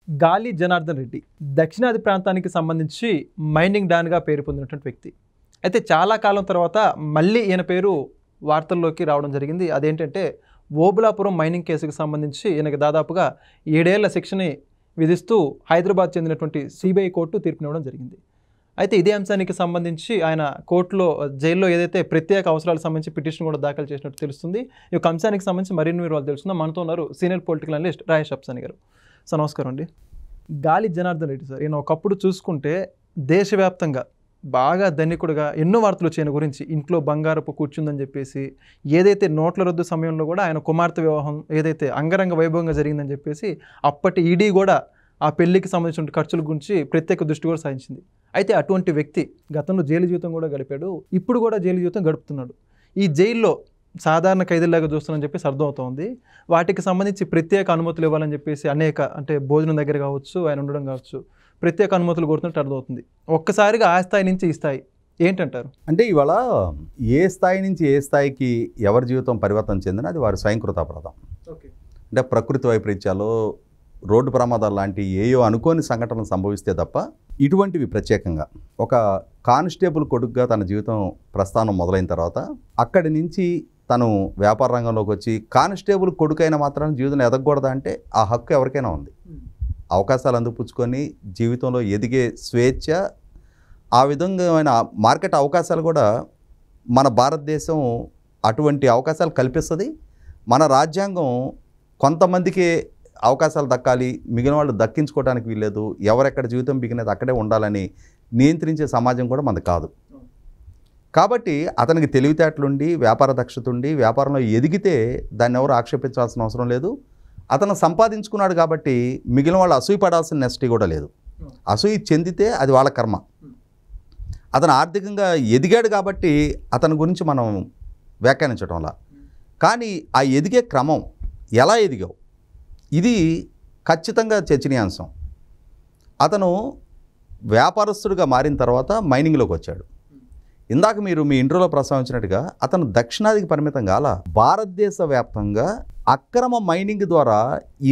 గాలి జనార్దన్ రెడ్డి దక్షిణాది ప్రాంతానికి సంబంధించి మైనింగ్ డాన్గా పేరు పొందినటువంటి వ్యక్తి. అయితే చాలా కాలం తర్వాత మళ్ళీ ఈయన పేరు వార్తల్లోకి రావడం జరిగింది. అదేంటంటే ఓబులాపురం మైనింగ్ కేసుకు సంబంధించి ఈయనకి దాదాపుగా 7 ఏళ్ల శిక్షని విధిస్తూ హైదరాబాద్ చెందినటువంటి సిబిఐ కోర్టు తీర్పునివ్వడం జరిగింది. అయితే ఇదే అంశానికి సంబంధించి ఆయన కోర్టులో జైల్లో ఏదైతే ప్రత్యేక అవసరాలకు సంబంధించి పిటిషన్ కూడా దాఖలు చేసినట్టు తెలుస్తుంది. ఈ యొక్క అంశానికి సంబంధించి మరిన్ని వివరాలు తెలుస్తుందా మనతో ఉన్నారు సీనియర్ పొలిటికల్ అనలిస్ట్ రాయేష్ అప్సాని గారు. సార్ నమస్కారం అండి. గాలి జనార్దన్ రెడ్డి సార్, ఈయన ఒకప్పుడు చూసుకుంటే దేశవ్యాప్తంగా బాగా ధనికుడుగా ఎన్నో వార్తలు వచ్చాయన గురించి. ఇంట్లో బంగారపు కూర్చుందని చెప్పేసి, ఏదైతే నోట్ల రద్దు సమయంలో కూడా ఆయన కుమార్తె వివాహం ఏదైతే అంగరంగ వైభవంగా జరిగిందని చెప్పేసి అప్పటి ఈడీ కూడా ఆ పెళ్లికి సంబంధించిన ఖర్చుల గురించి ప్రత్యేక దృష్టి కూడా సాధించింది. అయితే అటువంటి వ్యక్తి గతంలో జైలు జీవితం కూడా గడిపాడు, ఇప్పుడు కూడా జైలు జీవితం గడుపుతున్నాడు. ఈ జైల్లో సాధారణ ఖైదీలాగా చూస్తానని చెప్పేసి అర్థమవుతోంది. వాటికి సంబంధించి ప్రత్యేక అనుమతులు ఇవ్వాలని చెప్పేసి అనేక, అంటే భోజనం దగ్గర కావచ్చు, ఆయన ఉండడం కావచ్చు, ప్రత్యేక అనుమతులు కోరుతున్నట్టు అర్థమవుతుంది. ఒక్కసారిగా ఆ స్థాయి నుంచి ఈ స్థాయి ఏంటంటారు? అంటే ఇవాళ ఏ స్థాయి నుంచి ఏ స్థాయికి ఎవరి జీవితం పరివర్తన చెందిన అది వారి స్వయంకృతాపరాధం. అంటే ప్రకృతి వైపరీత్యాలు, రోడ్డు ప్రమాదాలు లాంటి ఏయో అనుకోని సంఘటనలు సంభవిస్తే తప్ప ఇటువంటివి ప్రత్యేకంగా ఒక కానిస్టేబుల్ కొడుకుగా తన జీవితం ప్రస్థానం మొదలైన తర్వాత అక్కడి నుంచి తను వ్యాపార రంగంలోకి వచ్చి కానిస్టేబుల్ కొడుకైన మాత్రం జీవితం ఎదగకూడదా అంటే ఆ హక్కు ఎవరికైనా ఉంది. అవకాశాలు అందిపుచ్చుకొని జీవితంలో ఎదిగే స్వేచ్ఛ, ఆ విధంగా మార్కెట్ అవకాశాలు కూడా మన భారతదేశం అటువంటి అవకాశాలు కల్పిస్తుంది. మన రాజ్యాంగం కొంతమందికి అవకాశాలు దక్కాలి, మిగిలిన వాళ్ళు దక్కించుకోవడానికి వీల్లేదు, ఎవరెక్కడ జీవితం బిగినది అక్కడే ఉండాలని నియంత్రించే సమాజం కూడా మనది కాదు. కాబట్టి అతనికి తెలివితేటలుండి, వ్యాపార దక్షత ఉండి, వ్యాపారంలో ఎదిగితే దాన్ని ఎవరు ఆక్షేపించాల్సిన అవసరం లేదు. అతను సంపాదించుకున్నాడు కాబట్టి మిగిలిన వాళ్ళు అసూయ పడాల్సిన నెస్టీ కూడా లేదు. అసూయ చెందితే అది వాళ్ళ కర్మ. అతను ఆర్థికంగా ఎదిగాడు కాబట్టి అతని గురించి మనం వ్యాఖ్యానించడంలా. కానీ ఆ ఎదిగే క్రమం, ఎలా ఎదిగావు, ఇది ఖచ్చితంగా చర్చనీయాంశం. అతను వ్యాపారస్తుడిగా మారిన తర్వాత మైనింగ్లోకి వచ్చాడు. ఇందాక మీరు మీ ఇంట్రోలో ప్రస్తావించినట్టుగా అతను దక్షిణాదికి పరిమితం కాల, భారతదేశ వ్యాప్తంగా అక్రమ మైనింగ్ ద్వారా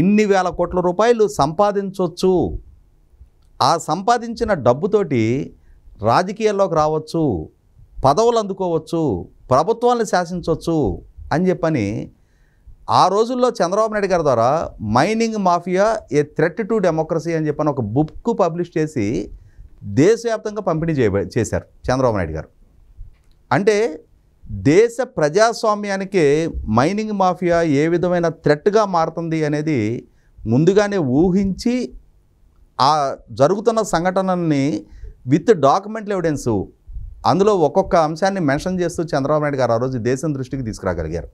ఇన్ని వేల కోట్ల రూపాయలు సంపాదించవచ్చు. ఆ సంపాదించిన డబ్బుతోటి రాజకీయాల్లోకి రావచ్చు, పదవులు అందుకోవచ్చు, ప్రభుత్వాలను శాసించవచ్చు అని చెప్పని ఆ రోజుల్లో చంద్రబాబు నాయుడు గారి ద్వారా mining mafia A threat to democracy అని చెప్పని ఒక బుక్ పబ్లిష్ చేసి దేశవ్యాప్తంగా పంపిణీ చేశారు చంద్రబాబు నాయుడు గారు. అంటే దేశ ప్రజాస్వామ్యానికి మైనింగ్ మాఫియా ఏ విధమైన థ్రెట్గా మారుతుంది అనేది ముందుగానే ఊహించి ఆ జరుగుతున్న సంఘటనల్ని విత్ డాక్యుమెంటల్ ఎవిడెన్సు అందులో ఒక్కొక్క అంశాన్ని మెన్షన్ చేస్తూ చంద్రబాబు నాయుడు గారు ఆ రోజు దేశం దృష్టికి తీసుకురాగలిగారు.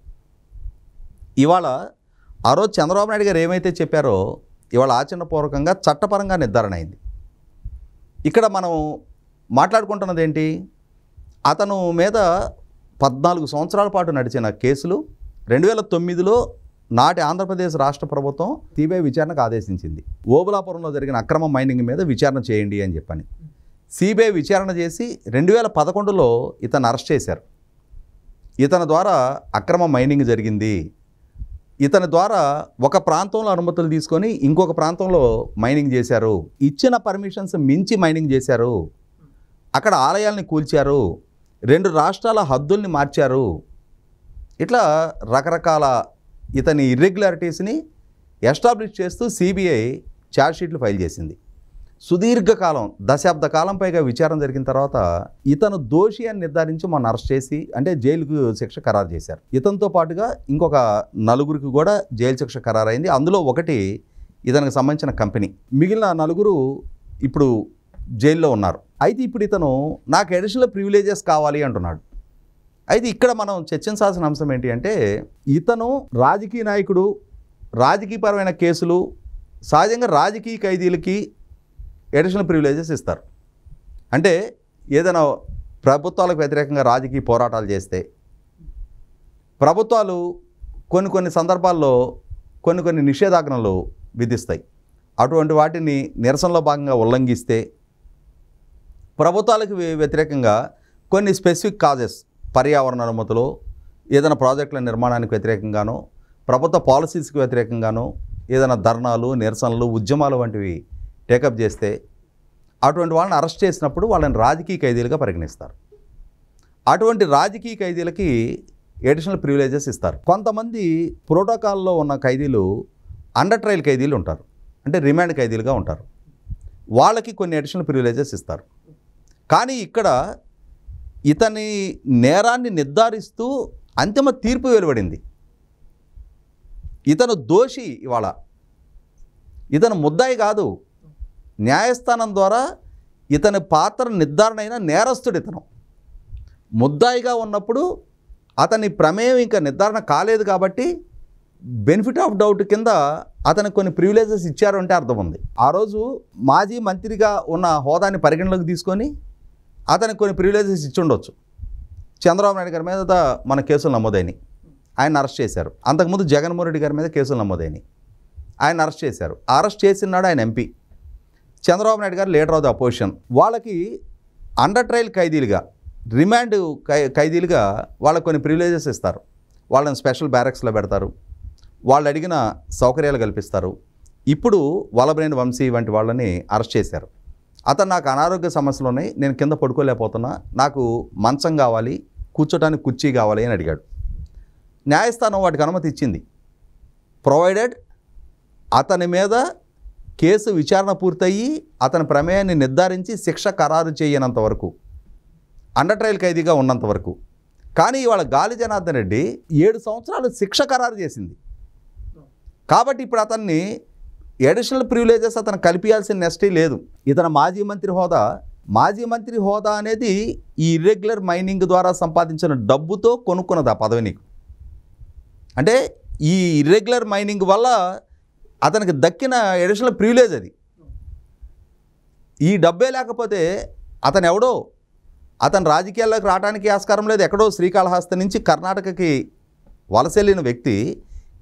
ఇవాళ ఆ రోజు చంద్రబాబు నాయుడు గారు ఏమైతే చెప్పారో ఇవాళ ఆచరణపూర్వకంగా చట్టపరంగా నిర్ధారణ అయింది. ఇక్కడ మనం మాట్లాడుకుంటున్నది ఏంటి, అతను మీద 14 సంవత్సరాల పాటు నడిచిన కేసులు 2009లో నాటి ఆంధ్రప్రదేశ్ రాష్ట్ర ప్రభుత్వం సిబిఐ విచారణకు ఆదేశించింది. ఓబులాపురంలో జరిగిన అక్రమ మైనింగ్ మీద విచారణ చేయండి అని చెప్పని సిబిఐ విచారణ చేసి 2011లో ఇతను అరెస్ట్ చేశారు. ఇతని ద్వారా అక్రమ మైనింగ్ జరిగింది, ఇతని ద్వారా ఒక ప్రాంతంలో అనుమతులు తీసుకొని ఇంకొక ప్రాంతంలో మైనింగ్ చేశారు, ఇచ్చిన పర్మిషన్స్ మించి మైనింగ్ చేశారు, అక్కడ ఆలయాల్ని కూల్చారు, 2 రాష్ట్రాల హద్దుల్ని మార్చారు, ఇట్లా రకరకాల ఇతని ఇర్రెగ్యులారిటీస్ని ఎస్టాబ్లిష్ చేస్తూ సిబిఐ ఛార్జ్షీట్లు ఫైల్ చేసింది. సుదీర్ఘకాలం, దశాబ్ద కాలం పైగా విచారణ జరిగిన తర్వాత ఇతను దోషి అని నిర్ధారించి మొన్న అరెస్ట్ చేసి అంటే జైలుకు శిక్ష ఖరారు చేశారు. ఇతనితో పాటుగా ఇంకొక 4గురికి కూడా జైలు శిక్ష ఖరారైంది. అందులో ఒకటి ఇతనికి సంబంధించిన కంపెనీ, మిగిలిన 4 ఇప్పుడు జైల్లో ఉన్నారు. అయితే ఇప్పుడు ఇతను నాకు అడిషనల్ ప్రివిలేజెస్ కావాలి అంటున్నాడు. అయితే ఇక్కడ మనం చర్చించాల్సిన అంశం ఏంటి అంటే, ఇతను రాజకీయ నాయకుడు, రాజకీయపరమైన కేసులు సహజంగా రాజకీయ ఖైదీలకి అడిషనల్ ప్రివిలేజెస్ ఇస్తారు. అంటే ఏదైనా ప్రభుత్వాలకు వ్యతిరేకంగా రాజకీయ పోరాటాలు చేస్తే ప్రభుత్వాలు కొన్ని సందర్భాల్లో కొన్ని నిషేధాజ్ఞలు విధిస్తాయి. అటువంటి వాటిని నిరసనలో భాగంగా ఉల్లంఘిస్తే ప్రభుత్వాలకు వ్యతిరేకంగా కొన్ని స్పెసిఫిక్ కాజెస్, పర్యావరణ అనుమతులు, ఏదైనా ప్రాజెక్టుల నిర్మాణానికి వ్యతిరేకంగానో ప్రభుత్వ పాలసీస్కి వ్యతిరేకంగానో ఏదైనా ధర్నాలు, నిరసనలు, ఉద్యమాలు వంటివి టేకప్ చేస్తే అటువంటి వాళ్ళని అరెస్ట్ చేసినప్పుడు వాళ్ళని రాజకీయ ఖైదీలుగా పరిగణిస్తారు. అటువంటి రాజకీయ ఖైదీలకి ఎడిషనల్ ప్రివిలేజెస్ ఇస్తారు. కొంతమంది ప్రోటోకాల్లో ఉన్న ఖైదీలు అండర్ ట్రయల్ ఖైదీలు ఉంటారు, అంటే రిమాండ్ ఖైదీలుగా ఉంటారు. వాళ్ళకి కొన్ని అడిషనల్ ప్రివిలేజెస్ ఇస్తారు. కానీ ఇక్కడ ఇతని నేరాన్ని నిర్ధారిస్తూ అంతిమ తీర్పు వెలువడింది. ఇతను దోషి, ఇవాళ ఇతను ముద్దాయి కాదు. న్యాయస్థానం ద్వారా ఇతని పాత్ర నిర్ధారణ అయిన నేరస్తుడు. ఇతను ముద్దాయిగా ఉన్నప్పుడు అతని ప్రమేయం ఇంకా నిర్ధారణ కాలేదు కాబట్టి బెనిఫిట్ ఆఫ్ డౌట్ కింద అతనికి కొన్ని ప్రివిలేజెస్ ఇచ్చారు అంటే అర్థం ఉంది. ఆ రోజు మాజీ మంత్రిగా ఉన్న హోదాని పరిగణలోకి తీసుకొని అతనికి కొన్ని ప్రివిలేజెస్ ఇచ్చి ఉండొచ్చు. చంద్రబాబు నాయుడు గారి మీద మన కేసులు నమోదైనవి, ఆయన అరెస్ట్ చేశారు. అంతకుముందు జగన్మోహన్ రెడ్డి గారి మీద కేసులు నమోదైనవి, ఆయన అరెస్ట్ చేశారు. అరెస్ట్ చేసినాడు ఆయన ఎంపీ. చంద్రబాబు నాయుడు గారు లీడర్ ఆఫ్ ద అపోజిషన్. వాళ్ళకి అండర్ ట్రయల్ ఖైదీలుగా, రిమాండ్ ఖైదీలుగా వాళ్ళకి కొన్ని ప్రివిలేజెస్ ఇస్తారు. వాళ్ళని స్పెషల్ బ్యారక్స్లో పెడతారు, వాళ్ళు అడిగిన సౌకర్యాలు కల్పిస్తారు. ఇప్పుడు వల్లభనేని వంశీ వంటి వాళ్ళని అరెస్ట్ చేశారు. అతను నాకు అనారోగ్య సమస్యలు ఉన్నాయి, నేను కింద పడుకోలేకపోతున్నా, నాకు మంచం కావాలి, కూర్చోటానికి కుర్చీ కావాలి అని అడిగాడు. న్యాయస్థానం వాటికి అనుమతి ఇచ్చింది, ప్రొవైడెడ్ అతని మీద కేసు విచారణ పూర్తయ్యి అతని ప్రమేయాన్ని నిర్ధారించి శిక్ష ఖరారు చేయనంత వరకు, అండర్ ట్రయల్ ఖైదీగా ఉన్నంత వరకు. కానీ ఇవాళ గాలి జనార్దన్ రెడ్డి 7 సంవత్సరాలు శిక్ష ఖరారు చేసింది. కాబట్టి ఇప్పుడు అతన్ని ఎడిషనల్ ప్రివిలేజెస్ అతను కల్పించాల్సిన నెస్టీ లేదు. ఇతను మాజీ మంత్రి హోదా అనేది ఈ ఇర్రెగ్యులర్ మైనింగ్ ద్వారా సంపాదించిన డబ్బుతో కొనుక్కున్నది ఆ పదవి నీకు. అంటే ఈ ఇర్రెగ్యులర్ మైనింగ్ వల్ల అతనికి దక్కిన ఎడిషనల్ ప్రివిలేజ్ అది. ఈ డబ్బే లేకపోతే అతను ఎవడో, అతను రాజకీయాల్లోకి రావడానికి ఆస్కారం లేదు. ఎక్కడో శ్రీకాళహస్తి నుంచి కర్ణాటకకి వలస వెళ్ళిన వ్యక్తి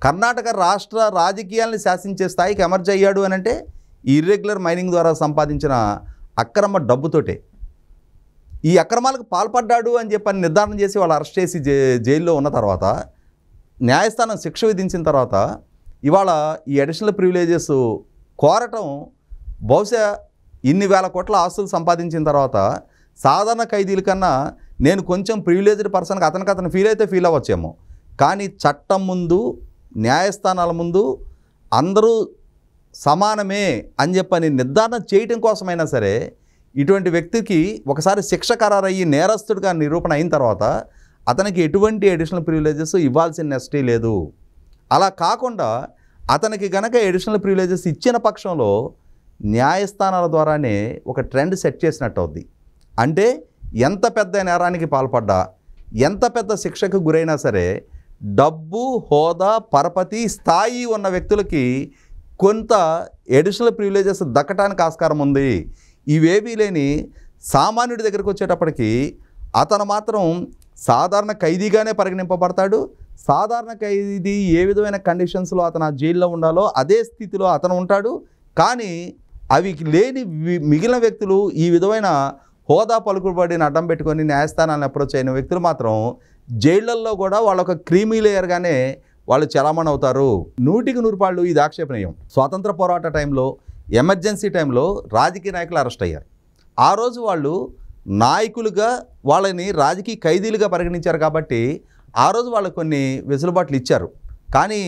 కర్ణాటక రాష్ట్ర రాజకీయాల్ని శాసించే స్థాయికి ఎమర్జ్ అయ్యాడు అని అంటే ఈ ఇర్రెగ్యులర్ మైనింగ్ ద్వారా సంపాదించిన అక్రమ డబ్బుతోటే. ఈ అక్రమాలకు పాల్పడ్డాడు అని చెప్పని నిర్ధారణ చేసి వాళ్ళు అరెస్ట్ చేసి జైల్లో ఉన్న తర్వాత, న్యాయస్థానం శిక్ష విధించిన తర్వాత ఇవాళ ఈ అడిషనల్ ప్రివిలేజెస్ కోరటం, బహుశా ఇన్ని వేల కోట్ల ఆస్తులు సంపాదించిన తర్వాత సాధారణ ఖైదీల కన్నా నేను కొంచెం ప్రివిలేజ్డ్ పర్సన్కి అతను ఫీల్ అయితే ఫీల్ అవ్వచ్చేమో. కానీ చట్టం ముందు, న్యాయస్థానాల ముందు అందరూ సమానమే అని చెప్పని నిర్ధారణ చేయటం కోసమైనా సరే ఇటువంటి వ్యక్తికి ఒకసారి శిక్ష ఖరారయ్యి నేరస్తుడిగా నిరూపణ అయిన తర్వాత అతనికి ఎటువంటి అడిషనల్ ప్రివిలేజెస్ ఇవ్వాల్సిన నెస్టీ లేదు. అలా కాకుండా అతనికి గనక అడిషనల్ ప్రివిలేజెస్ ఇచ్చిన పక్షంలో న్యాయస్థానాల ద్వారానే ఒక ట్రెండ్ సెట్ చేసినట్టు అవుద్ది. అంటే ఎంత పెద్ద నేరానికి పాల్పడ్డా, ఎంత పెద్ద శిక్షకు గురైనా సరే డబ్బు, హోదా, పరపతి, స్థాయి ఉన్న వ్యక్తులకి కొంత అడిషనల్ ప్రివిలేజెస్ దక్కటానికి ఆస్కారం ఉంది. ఇవేవీ లేని సామాన్యుడి దగ్గరికి వచ్చేటప్పటికి అతను మాత్రం సాధారణ ఖైదీగానే పరిగణింపబడతాడు. సాధారణ ఖైదీ ఏ విధమైన కండిషన్స్లో అతను ఆ జైల్లో ఉండాలో అదే స్థితిలో అతను ఉంటాడు. కానీ అవి లేని మిగిలిన వ్యక్తులు, ఈ విధమైన హోదా పలుకుబడిని అడ్డం పెట్టుకొని న్యాయస్థానాన్ని అప్రోచ్ అయిన వ్యక్తులు మాత్రం జైళ్లల్లో కూడా వాళ్ళొక క్రీమీ లేయర్గానే వాళ్ళు చలామణి అవుతారు. 100% ఇది ఆక్షేపణీయం. స్వాతంత్ర పోరాట టైంలో, ఎమర్జెన్సీ టైంలో రాజకీయ నాయకులు అరెస్ట్ అయ్యారు. ఆ రోజు వాళ్ళు నాయకులుగా వాళ్ళని రాజకీయ ఖైదీలుగా పరిగణించారు కాబట్టి ఆ రోజు వాళ్ళకు కొన్ని వెసులుబాట్లు ఇచ్చారు. కానీ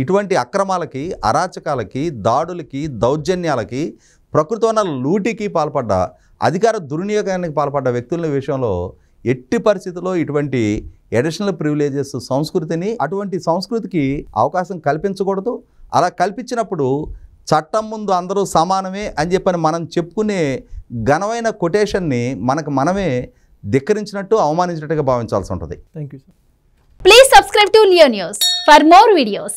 ఇటువంటి అక్రమాలకి, అరాచకాలకి, దాడులకి, దౌర్జన్యాలకి, ప్రకృతి వనరుల లూటికి పాల్పడ్డ, అధికార దుర్వినియోగానికి పాల్పడ్డ వ్యక్తుల విషయంలో ఎట్టి పరిస్థితుల్లో ఇటువంటి అడిషనల్ ప్రివిలేజెస్ సంస్కృతిని, అటువంటి సంస్కృతికి అవకాశం కల్పించకూడదు. అలా కల్పించినప్పుడు చట్టం ముందు అందరూ సమానమే అని చెప్పని మనం చెప్పుకునే ఘనమైన కొటేషన్ని మనకు మనమే ధిక్కరించినట్టు, అవమానించినట్టుగా భావించాల్సి ఉంటుంది. Thank you sir. Please subscribe to Leo News for more videos.